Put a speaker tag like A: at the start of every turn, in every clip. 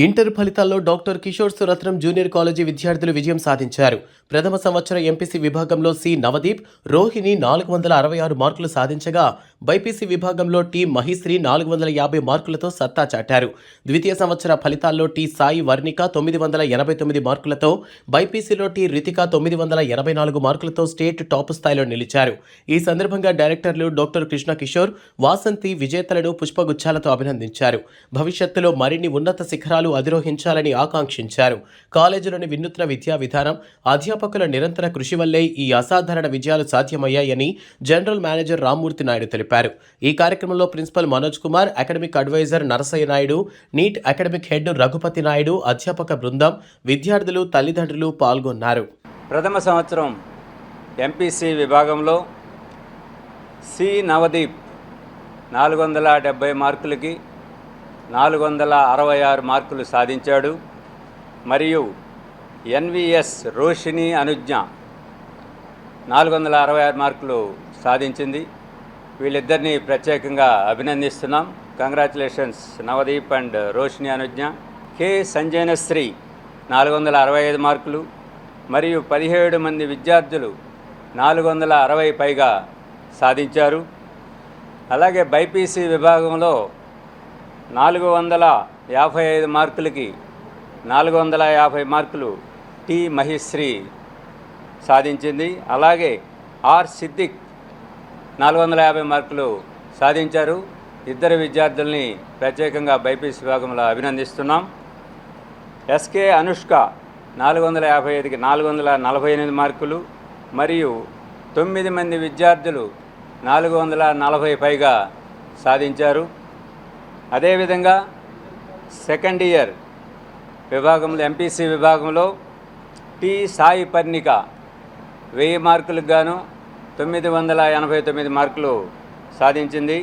A: Inter ఫలితాల్లో doctor Kishore Suratnam junior college విద్యార్థులు విజయం సాధించారు. ప్రథమ సంవత్సర ఎంపీసీ విభాగంలో సి నవదీప్, రోహిణి 466 మార్కులు సాధించగా, బైపీసీ విభాగంలో టి మహిశ్రీ 450 మార్కులతో సత్తా చాటారు. ద్వితీయ సంవత్సర ఫలితాల్లో టి సాయి వర్ణిక 989 మార్కులతో, బైపీసీలో టి రితిక 984 మార్కులతో స్టేట్ టాప్ స్థాయిలో నిలిచారు. ఈ సందర్భంగా డైరెక్టర్లు డాక్టర్ కృష్ణ కిషోర్, వాసంతి విజేతలను పుష్పగుచ్చాలతో అభినందించారు. భవిష్యత్తులో మరిన్ని ఉన్నత శిఖరాలు అధిరోహించాలని ఆకాంక్షించారు. కాలేజీలోని వినూత్న విద్యా విధానం, అధ్యాపకుల నిరంతర కృషి వల్లే ఈ అసాధారణ విజయాలు సాధ్యమయ్యాయని జనరల్ మేనేజర్ రామ్మూర్తి నాయుడు తెలిపారు. ఈ కార్యక్రమంలో principal Manoj Kumar, academic adviser Narasaiah Naidu, NEET academic head Raghupathi Naidu, అధ్యాపక బృందం, విద్యార్థులు, తల్లిదండ్రులు పాల్గొన్నారు.
B: ప్రథమ సంవత్సరం ఎంపీసీ విభాగంలో సి నవదీప్ 470 మార్కులకి 466 మార్కులు సాధించాడు. మరియు ఎన్విఎస్ రోషిణి అనుజ్ఞ 466 మార్కులు సాధించింది. వీళ్ళిద్దరినీ ప్రత్యేకంగా అభినందిస్తున్నాం. Congratulations Navdeep and Roshini Anujna. K సంజయనశ్రీ 465 మార్కులు మరియు 17 మంది విద్యార్థులు 460 పైగా సాధించారు. అలాగే బైపీసీ విభాగంలో 455 మార్కులకి 450 మార్కులు టి మహిశ్రీ సాధించింది. అలాగే ఆర్ సిద్దిక్ 450 మార్కులు సాధించారు. ఇద్దరు విద్యార్థుల్ని ప్రత్యేకంగా బైపీసీ విభాగంలో అభినందిస్తున్నాం. ఎస్కే అనుష్క 455కి 448 మార్కులు మరియు 9 మంది విద్యార్థులు 440 పైగా సాధించారు. అదేవిధంగా సెకండ్ ఇయర్ విభాగంలో ఎంపీసీ విభాగంలో టి సాయి పర్ణిక 1000 మార్కులకు గాను 989 మార్కులు సాధించింది.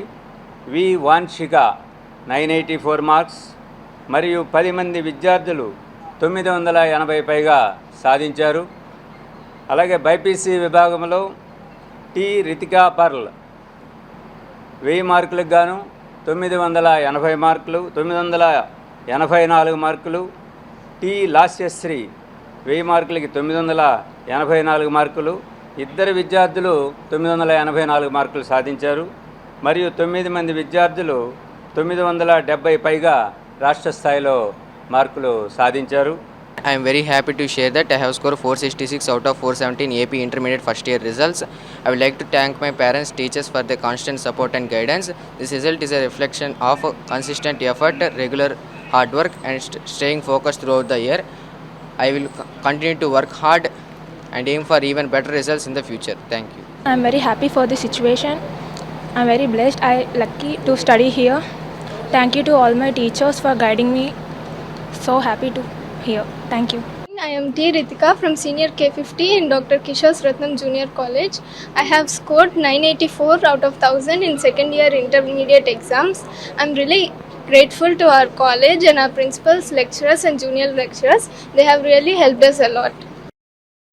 B: వి వాన్షిక 984 మార్క్స్ మరియు 10 మంది విద్యార్థులు 980 పైగా సాధించారు. అలాగే బైపీసీ విభాగంలో టి రితికా పర్ల్ 1000 మార్కులకు గాను 980 మార్కులు 984 మార్కులు, టి లాస్యశ్రీ 1000 మార్కులకి 984 మార్కులు. ఇద్దరు విద్యార్థులు 984 మార్కులు సాధించారు. మరియు 9 మంది విద్యార్థులు 970 పైగా రాష్ట్ర స్థాయిలో మార్కులు సాధించారు.
C: I am very happy to share that I have scored 466 out of 417 AP Intermediate first year results. I would like to thank my parents, teachers for their constant support and guidance. This result is a reflection of consistent effort, regular hard work and staying focused throughout the year. I will continue to work hard and aim for even better results in the future. Thank you.
D: I am very happy for the situation. I am very blessed. I am lucky to study here. Thank you to all my teachers for guiding me. So happy to here. Thank you.
E: I am T. Ritika from Senior K50 in Dr. Kishore Ratnam Junior College. I have scored 984 out of 1000 in second year intermediate exams. I am really grateful to our college and our principals, lecturers and junior lecturers. They have really helped us a lot.